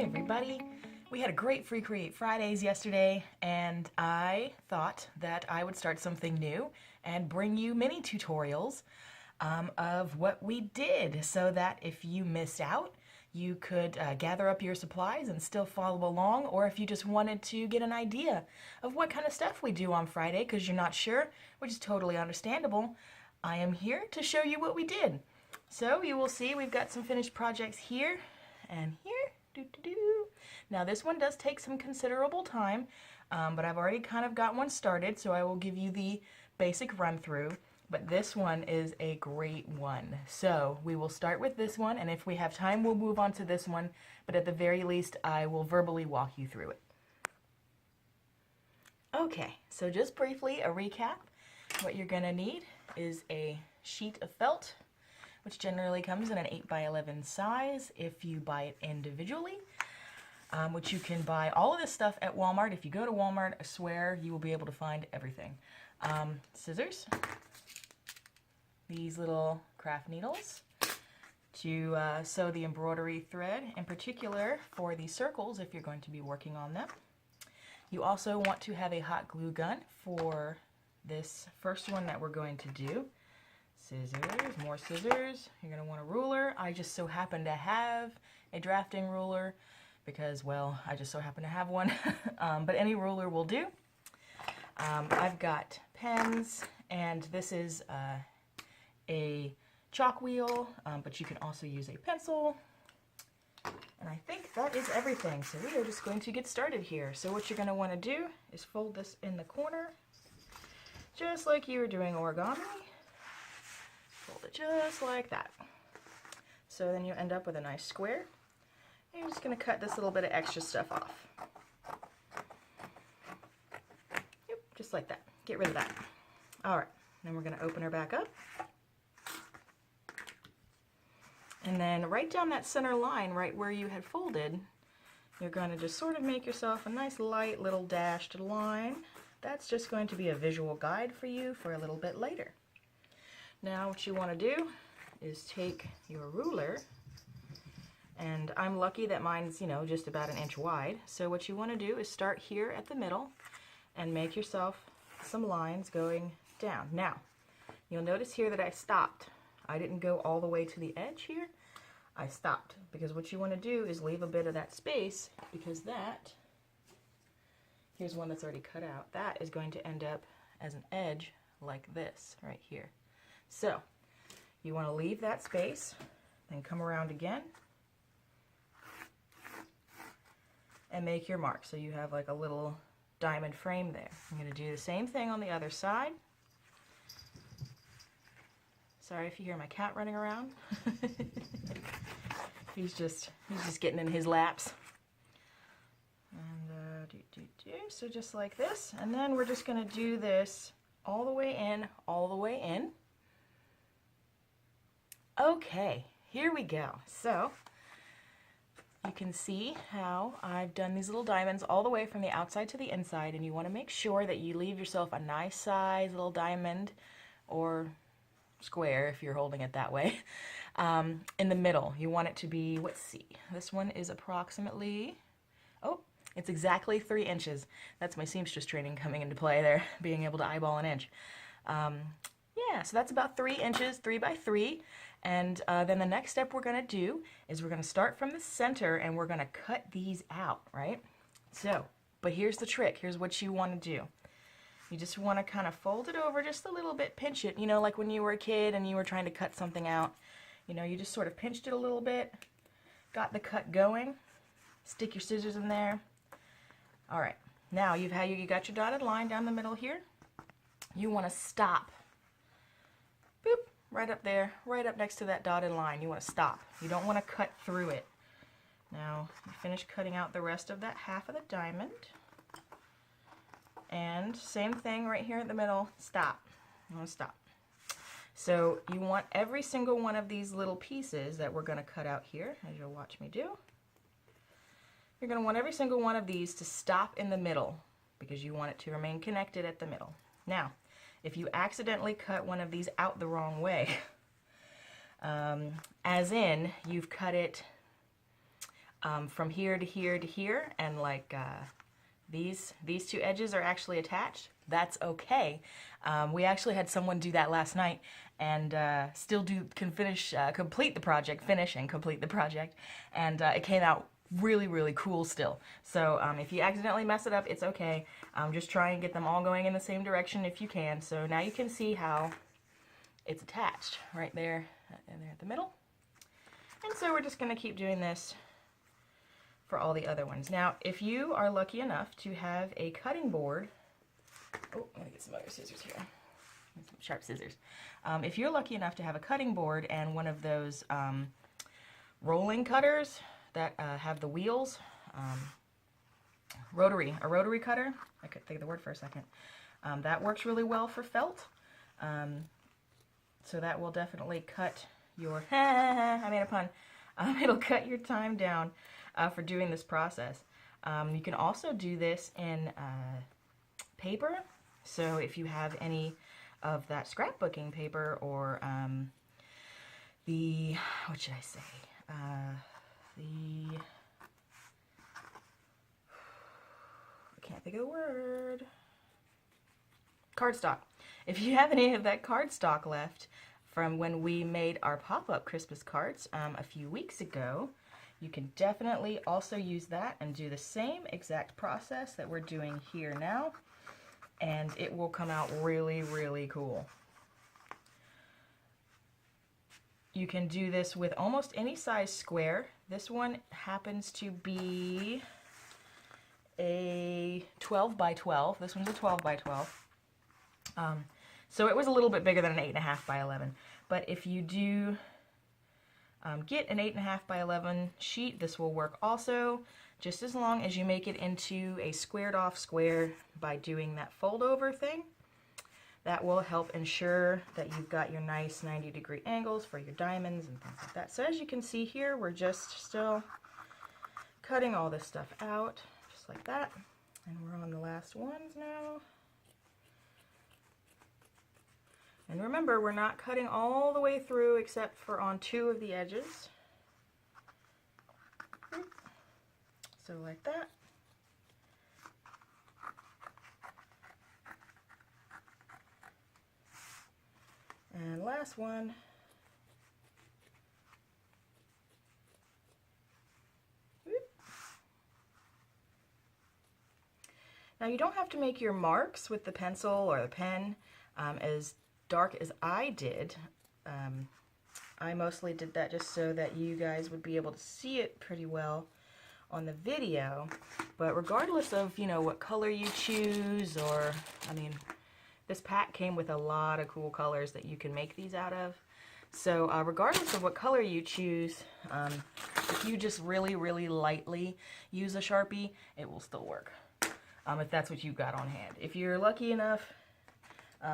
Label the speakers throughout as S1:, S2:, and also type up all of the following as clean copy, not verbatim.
S1: everybody. We had a great Free Create Fridays yesterday, and I thought that I would start something new and bring you mini tutorials of what we did, so that if you missed out, you could gather up your supplies and still follow along, or if you just wanted to get an idea of what kind of stuff we do on Friday because you're not sure, which is totally understandable, I am here to show you what we did. So you will see we've got some finished projects here and here. Now this one does take some considerable time, but I've already kind of got one started, so I will give you the basic run through. But this one is a great one. So we will start with this one, and if we have time we'll move on to this one, but at the very least I will verbally walk you through it. Okay, so just briefly a recap. What you're going to need is a sheet of felt, which generally comes in an 8x11 size if you buy it individually, which you can buy all of this stuff at Walmart. If you go to Walmart, I swear you will be able to find everything. Scissors, these little craft needles to sew the embroidery thread, in particular for the circles if you're going to be working on them. You also want to have a hot glue gun for this first one that we're going to do. Scissors, more scissors. You're going to want a ruler. I just so happen to have a drafting ruler because, well, I just so happen to have one. But any ruler will do. I've got pens, and this is a chalk wheel, but you can also use a pencil. And I think that is everything. So we are just going to get started here. So what you're going to want to do is fold this in the corner, just like you were doing origami. Fold it just like that. So then you end up with a nice square. And you're just going to cut this little bit of extra stuff off. Yep, just like that. Get rid of that. Alright, then we're going to open her back up. And then right down that center line, right where you had folded, you're going to just sort of make yourself a nice light little dashed line. That's just going to be a visual guide for you for a little bit later. Now what you want to do is take your ruler, and I'm lucky that mine's, just about 1 inch wide. So what you want to do is start here at the middle and make yourself some lines going down. Now, you'll notice here that I stopped. I didn't go all the way to the edge here. I stopped because what you want to do is leave a bit of that space, because that, here's one that's already cut out, that is going to end up as an edge like this right here. So you want to leave that space, then come around again and make your mark. So you have like a little diamond frame there. I'm going to do the same thing on the other side. Sorry if you hear my cat running around. he's just getting in his laps. And so just like this, and then we're just going to do this all the way in, all the way in. Okay, here we go. So you can see how I've done these little diamonds all the way from the outside to the inside, and you want to make sure that you leave yourself a nice size little diamond, or square if you're holding it that way, in the middle. You want it to be, let's see, this one is approximately, it's exactly 3 inches. That's my seamstress training coming into play there, being able to eyeball 1 inch. Yeah, so that's about 3 inches, 3 by 3. And then the next step we're going to do is we're going to start from the center and we're going to cut these out, right? So, but here's the trick. Here's what you want to do. You just want to kind of fold it over just a little bit, pinch it, like when you were a kid and you were trying to cut something out. You just sort of pinched it a little bit, got the cut going, stick your scissors in there. All right, now you got your dotted line down the middle here. You want to stop. Boop. Right up there, right up next to that dotted line. You want to stop. You don't want to cut through it. Now, you finish cutting out the rest of that half of the diamond. And same thing right here in the middle. Stop. You want to stop. So you want every single one of these little pieces that we're going to cut out here, as you'll watch me do. You're going to want every single one of these to stop in the middle, because you want it to remain connected at the middle. Now, if you accidentally cut one of these out the wrong way, as in you've cut it from here to here to here, and like these two edges are actually attached, that's okay. We actually had someone do that last night, and still complete the project, finish and complete the project, and it came out really cool still. So if you accidentally mess it up, it's okay. Just try and get them all going in the same direction if you can. So now you can see how it's attached right there and there at the middle. And so we're just going to keep doing this for all the other ones. Now, if you are lucky enough to have a cutting board, oh, let me get some other scissors here, some sharp scissors. If you're lucky enough to have a cutting board and one of those rolling cutters that have the wheels, a rotary cutter, I couldn't think of the word for a second, that works really well for felt. So that will definitely cut your, I made a pun, it'll cut your time down for doing this process. You can also do this in paper. So if you have any of that scrapbooking paper, or the, what should I say, I can't think of the word, cardstock. If you have any of that cardstock left from when we made our pop-up Christmas cards a few weeks ago, you can definitely also use that and do the same exact process that we're doing here now, and it will come out really cool. You can do this with almost any size square. This one happens to be a 12 by 12. This one's a 12 by 12. So it was a little bit bigger than an 8.5 by 11. But if you do get an 8.5 by 11 sheet, this will work also, just as long as you make it into a squared off square by doing that fold over thing. That will help ensure that you've got your nice 90-degree angles for your diamonds and things like that. So as you can see here, we're just still cutting all this stuff out, just like that. And we're on the last ones now. And remember, we're not cutting all the way through except for on 2 of the edges. So like that. And last one. Now you don't have to make your marks with the pencil or the pen as dark as I did. I mostly did that just so that you guys would be able to see it pretty well on the video. But regardless of, you know, what color you choose, or, I mean, this pack came with a lot of cool colors that you can make these out of. So regardless of what color you choose, if you just really lightly use a Sharpie, it will still work. If that's what you've got on hand. If you're lucky enough,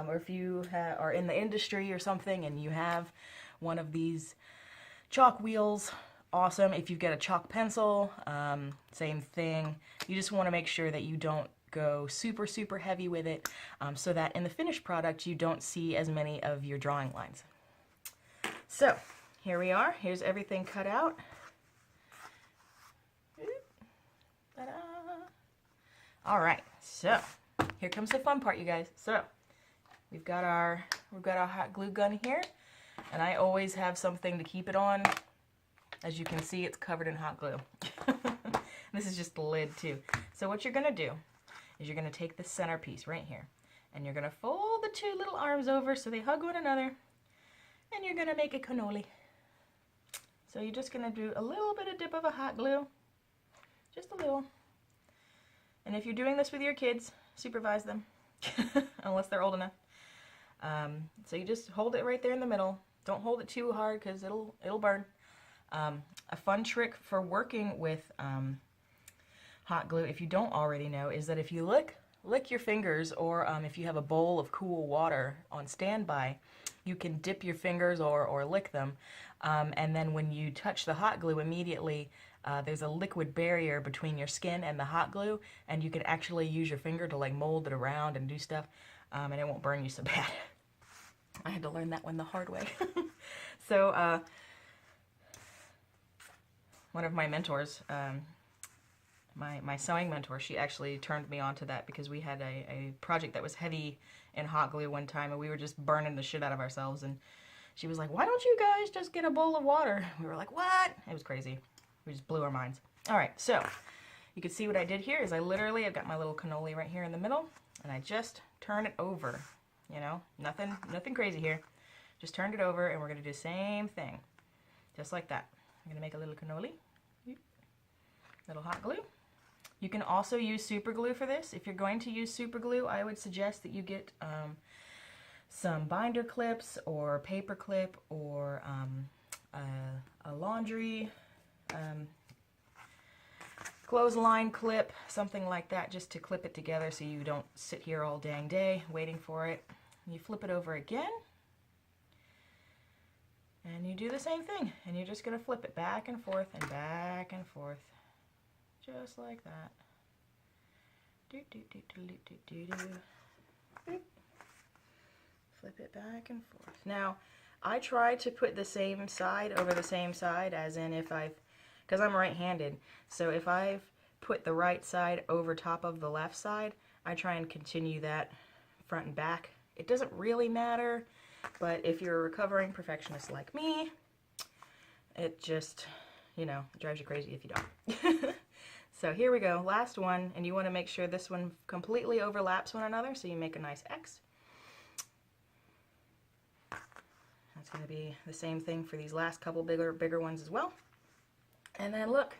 S1: or if you are in the industry or something and you have one of these chalk wheels, awesome. If you've got a chalk pencil, same thing. You just want to make sure that you don't go super heavy with it, so that in the finished product you don't see as many of your drawing lines. So here we are. Here's everything cut out. All right, so here comes the fun part, you guys. So we've got our hot glue gun here, and I always have something to keep it on. As you can see, it's covered in hot glue. This is just the lid too. So what you're gonna do is you're gonna take the center piece right here, and you're gonna fold the 2 little arms over so they hug one another, and you're gonna make a cannoli. So you're just gonna do a little bit of dip of a hot glue, just a little. And if you're doing this with your kids, supervise them, unless they're old enough. So you just hold it right there in the middle. Don't hold it too hard because it'll burn. A fun trick for working with hot glue, if you don't already know, is that if you lick your fingers, or if you have a bowl of cool water on standby, you can dip your fingers or lick them, and then when you touch the hot glue immediately, there's a liquid barrier between your skin and the hot glue, and you can actually use your finger to like mold it around and do stuff, and it won't burn you so bad. I had to learn that one the hard way. So one of my mentors, my sewing mentor, she actually turned me on to that because we had a project that was heavy in hot glue one time, and we were just burning the shit out of ourselves. And she was like, "Why don't you guys just get a bowl of water?" We were like, "What?" It was crazy. We just blew our minds. All right, so you can see what I did here is I've got my little cannoli right here in the middle, and I just turn it over. You know, nothing crazy here. Just turned it over, and we're gonna do the same thing, just like that. I'm gonna make a little cannoli, little hot glue. You can also use super glue for this. If you're going to use super glue, I would suggest that you get some binder clips or paper clip or a laundry clothesline clip, something like that, just to clip it together so you don't sit here all dang day waiting for it. You flip it over again, and you do the same thing, and you're just going to flip it back and forth and back and forth. Just like that. Flip it back and forth. Now, I try to put the same side over the same side, as in because I'm right-handed, so if I've put the right side over top of the left side, I try and continue that front and back. It doesn't really matter, but if you're a recovering perfectionist like me, it just, you know, drives you crazy if you don't. So here we go, last one, and you want to make sure this one completely overlaps one another, so you make a nice X. That's going to be the same thing for these last couple bigger ones as well. And then look,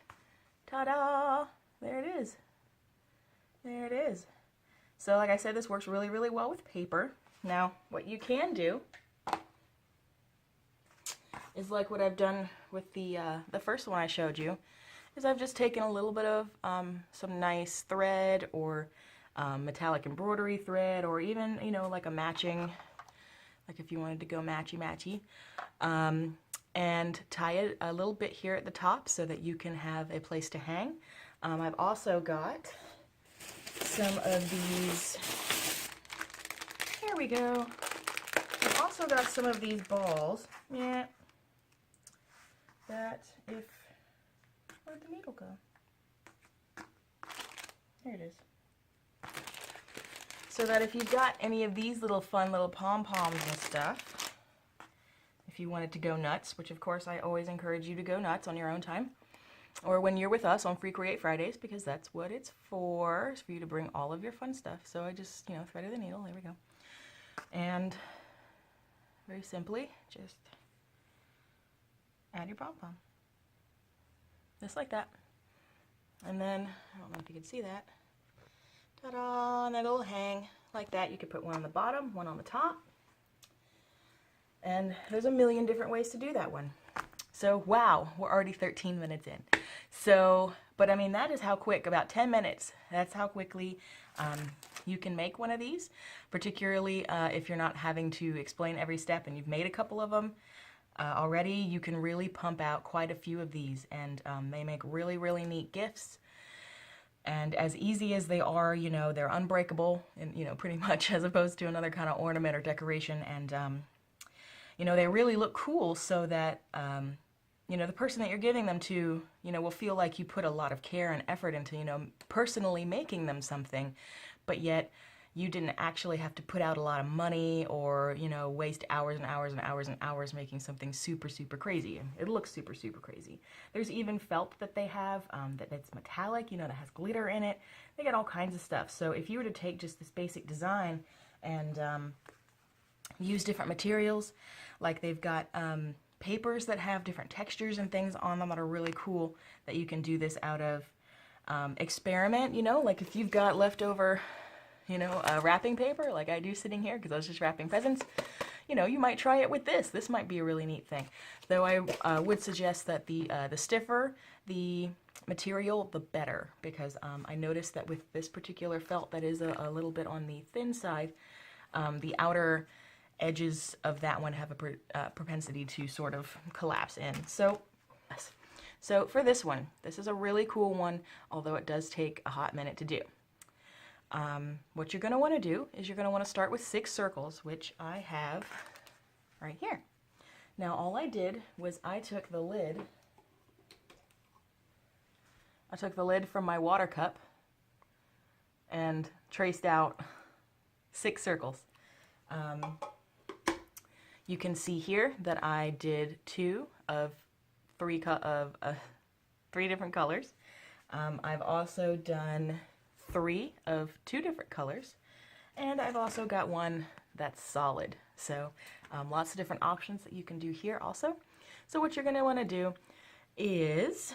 S1: ta-da, there it is. There it is. So like I said, this works really, really well with paper. Now, what you can do is like what I've done with the first one I showed you, is I've just taken a little bit of some nice thread or metallic embroidery thread, or even, you know, like a matching, like if you wanted to go matchy-matchy, and tie it a little bit here at the top so that you can have a place to hang. I've also got some of these, here we go, I've also got some of these balls, yeah, that if, where'd the needle go? There it is. So that if you've got any of these little fun little pom-poms and stuff, if you wanted to go nuts, which of course I always encourage you to go nuts on your own time, or when you're with us on Free Create Fridays, because that's what it's for you to bring all of your fun stuff. So I just, you know, threaded the needle, there we go. And very simply, just add your pom-pom. Just like that. And then, I don't know if you can see that, ta-da, and that'll hang like that. You could put one on the bottom, one on the top, and there's a million different ways to do that one. So, wow, we're already 13 minutes in. So, but I mean, that is how quick, about 10 minutes, that's how quickly you can make one of these, particularly if you're not having to explain every step and you've made a couple of them already. You can really pump out quite a few of these, and they make really, really neat gifts. And as easy as they are, you know, they're unbreakable, and, you know, pretty much, as opposed to another kind of ornament or decoration. And, you know, they really look cool, so that, you know, the person that you're giving them to, you know, will feel like you put a lot of care and effort into, you know, personally making them something, but yet you didn't actually have to put out a lot of money or, you know, waste hours and hours and hours and hours making something super, super crazy. It looks super, super crazy. There's even felt that they have that's metallic, you know, that has glitter in it. They got all kinds of stuff. So if you were to take just this basic design and use different materials, like they've got papers that have different textures and things on them that are really cool, that you can do this out of. Experiment, you know, like if you've got leftover, you know, wrapping paper like I do sitting here because I was just wrapping presents, you know, you might try it with this. This might be a really neat thing. Though I would suggest that the stiffer the material, the better, because I noticed that with this particular felt that is a little bit on the thin side, the outer edges of that one have a propensity to sort of collapse in. So for this one, this is a really cool one, although it does take a hot minute to do. What you're going to want to do is you're going to want to start with 6 circles, which I have right here. Now all I did was I took the lid I took the lid from my water cup and traced out 6 circles. You can see here that I did 2 of 3 different colors. I've also done 3 of 2 different colors, and I've also got one that's solid. So lots of different options that you can do here also. So what you're going to want to do is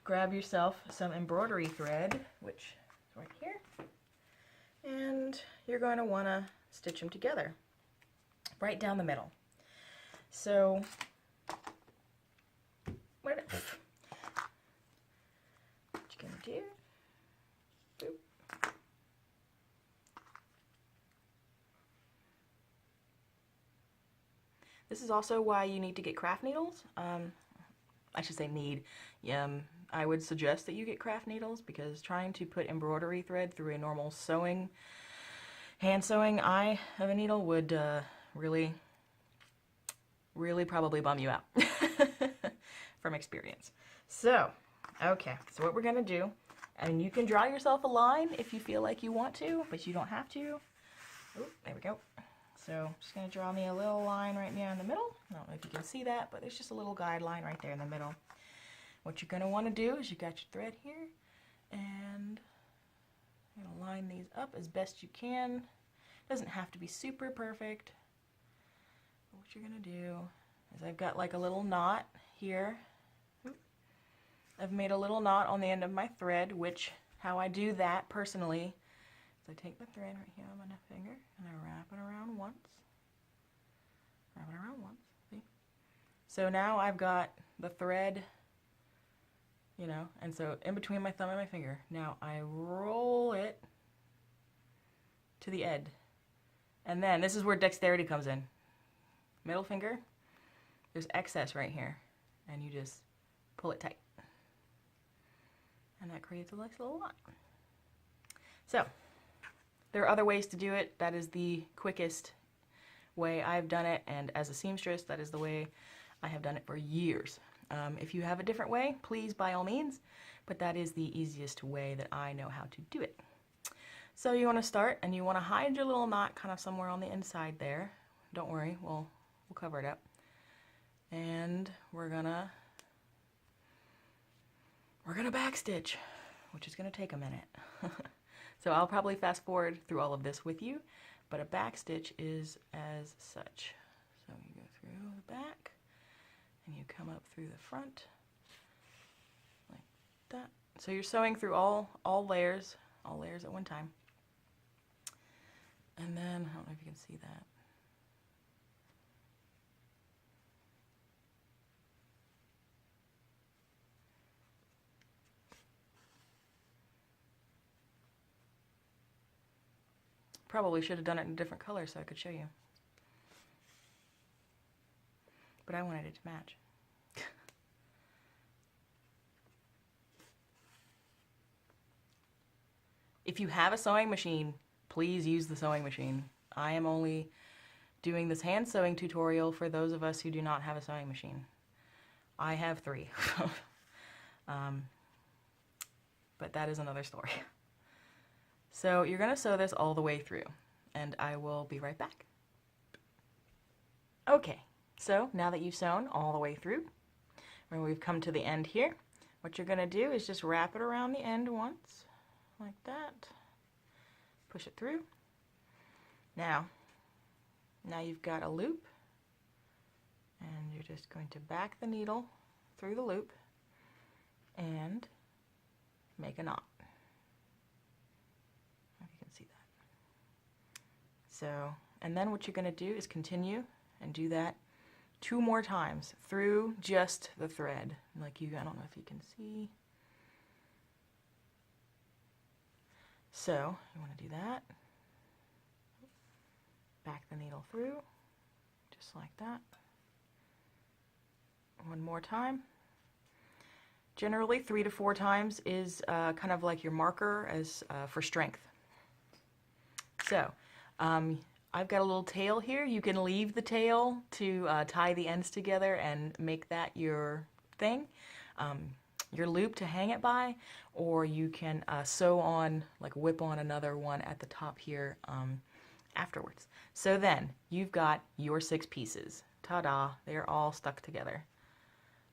S1: grab yourself some embroidery thread, which is right here, and you're going to want to stitch them together right down the middle. So what you're going to do, this is also why you need to get craft needles. I should say need. I would suggest that you get craft needles, because trying to put embroidery thread through a normal sewing, hand sewing eye of a needle would really probably bum you out from experience. So, okay, so what we're going to do, and you can draw yourself a line if you feel like you want to, but you don't have to. Oh, there we go. So I'm just going to draw me a little line right now in the middle. I don't know if you can see that, but there's just a little guideline right there in the middle. What you're going to want to do is you got your thread here, and you're going to line these up as best you can. Doesn't have to be super perfect. But what you're going to do is, I've got like a little knot here. I've made a little knot on the end of my thread, which how I do that personally is I take the thread right here on my finger and I wrap it around once. Wrap it around once. See? So now I've got the thread, you know, and so in between my thumb and my finger. Now I roll it to the end. And then this is where dexterity comes in. Middle finger, there's excess right here, and you just pull it tight. And that creates a nice little line. So, there are other ways to do it. That is the quickest way I've done it, and as a seamstress, that is the way I have done it for years. If you have a different way, please, by all means, but that is the easiest way that I know how to do it. So you want to start, and you want to hide your little knot kind of somewhere on the inside there. Don't worry, we'll cover it up. And we're gonna backstitch, which is gonna take a minute. So I'll probably fast forward through all of this with you, but a backstitch is as such. So you go through the back, and you come up through the front, like that. So you're sewing through all layers at one time. And then, I don't know if you can see that. Probably should have done it in a different color so I could show you. But I wanted it to match. If you have a sewing machine, please use the sewing machine. I am only doing this hand sewing tutorial for those of us who do not have a sewing machine. I have 3. But that is another story. So you're going to sew this all the way through, and I will be right back. Okay, so now that you've sewn all the way through, when we've come to the end here, what you're going to do is just wrap it around the end once, like that. Push it through. Now you've got a loop, and you're just going to back the needle through the loop and make a knot. See that. So, and then what you're going to do is continue and do that 2 more times through just the thread. Like I don't know if you can see. So, you want to do that. Back the needle through, just like that. 1 more time. Generally, 3 to 4 times is kind of like your marker as for strength. So, I've got a little tail here. You can leave the tail to tie the ends together and make that your thing. your loop to hang it by, or you can sew on, like whip on another one at the top here afterwards. So then you've got your 6 pieces. Ta-da, they're all stuck together.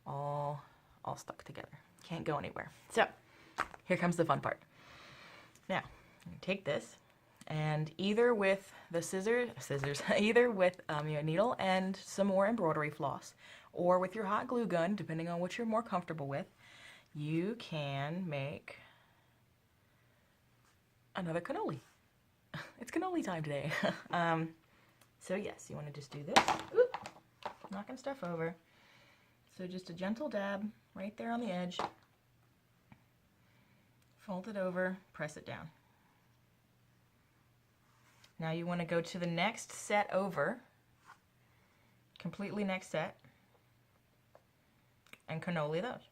S1: All stuck together. Can't go anywhere. So here comes the fun part. Now, you take this, and either with the scissors, either with your needle and some more embroidery floss, or with your hot glue gun, depending on what you're more comfortable with, you can make another cannoli. It's cannoli time today. So yes, you want to just do this. Oop, knocking stuff over. So just a gentle dab right there on the edge. Fold it over, press it down. Now you want to go to the next set over, completely next set, and cannoli those.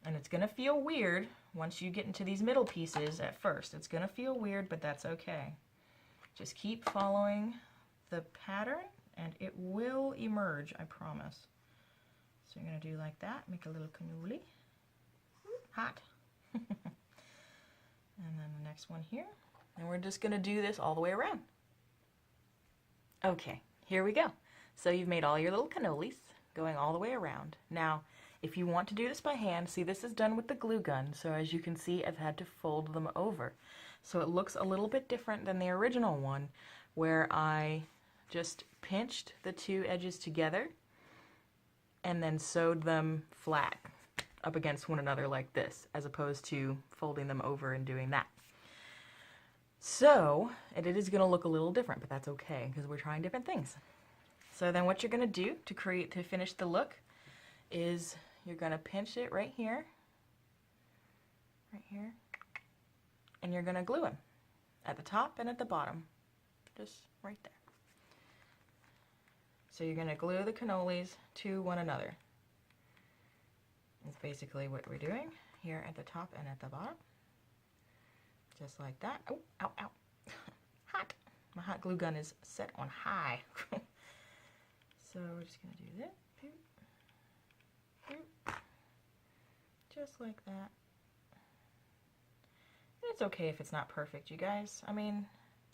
S1: And it's going to feel weird once you get into these middle pieces at first. It's going to feel weird, but that's okay. Just keep following the pattern and it will emerge, I promise. So you're going to do like that, make a little cannoli. Hot. And then the next one here. And we're just going to do this all the way around. Okay, here we go. So you've made all your little cannolis going all the way around. Now, if you want to do this by hand, see, this is done with the glue gun. So as you can see, I've had to fold them over. So it looks a little bit different than the original one, where I just pinched the 2 edges together and then sewed them flat up against one another like this, as opposed to folding them over and doing that. So, and it is going to look a little different, but that's okay because we're trying different things. So then what you're going to do to finish the look is you're going to pinch it right here, and you're going to glue them at the top and at the bottom, just right there. So you're going to glue the cannolis to one another. That's basically what we're doing here at the top and at the bottom. Just like that. Oh, ow, ow. Hot. My hot glue gun is set on high. So we're just going to do this. Just like that. And it's okay if it's not perfect, you guys. I mean,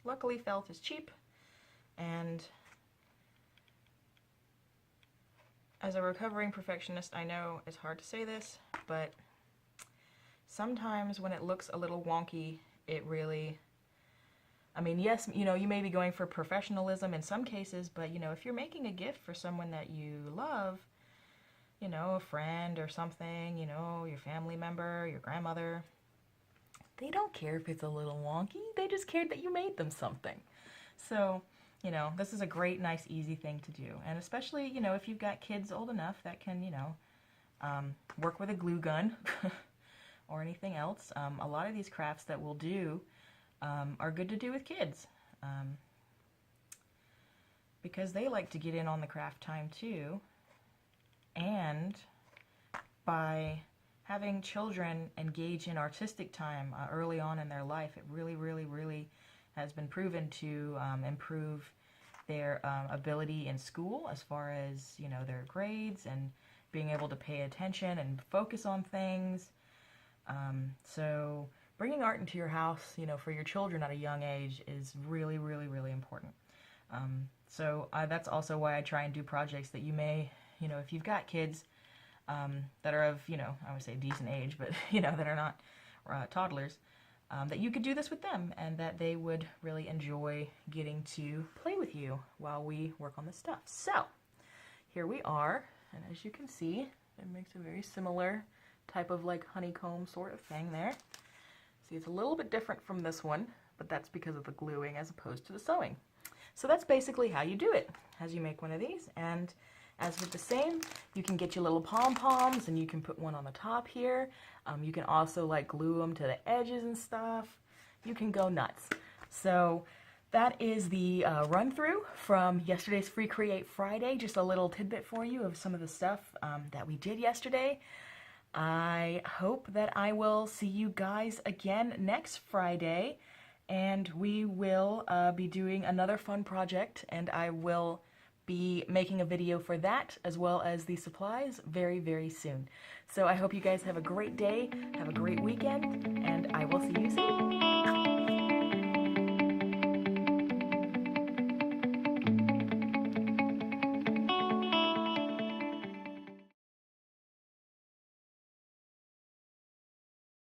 S1: luckily felt is cheap, and as a recovering perfectionist, I know it's hard to say this, but sometimes when it looks a little wonky, it really, I mean, yes, you know, you may be going for professionalism in some cases, but, you know, if you're making a gift for someone that you love, you know, a friend or something, you know, your family member, your grandmother, they don't care if it's a little wonky. They just cared that you made them something. So, you know, this is a great, nice, easy thing to do. And especially, you know, if you've got kids old enough that can, you know, work with a glue gun or anything else. A lot of these crafts that we'll do are good to do with kids because they like to get in on the craft time too. And by having children engage in artistic time early on in their life, it really has been proven to improve their ability in school as far as, you know, their grades and being able to pay attention and focus on things. So bringing art into your house, you know, for your children at a young age is really important. So that's also why I try and do projects that you may, you know, if you've got kids that are of, you know, I would say decent age, but, you know, that are not toddlers, that you could do this with them and that they would really enjoy getting to play with you while we work on this stuff. So here we are, and as you can see, it makes a very similar type of like honeycomb sort of thing there. See, it's a little bit different from this one, but that's because of the gluing as opposed to the sewing. So that's basically how you do it, as you make one of these. And as with the same, you can get your little pom-poms and you can put one on the top here. You can also like glue them to the edges and stuff. You can go nuts. So that is the run through from yesterday's Free Create Friday. Just a little tidbit for you of some of the stuff that we did yesterday. I hope that I will see you guys again next Friday, and we will be doing another fun project, and I will be making a video for that as well as the supplies very, very soon. So I hope you guys have a great day, have a great weekend, and I will see you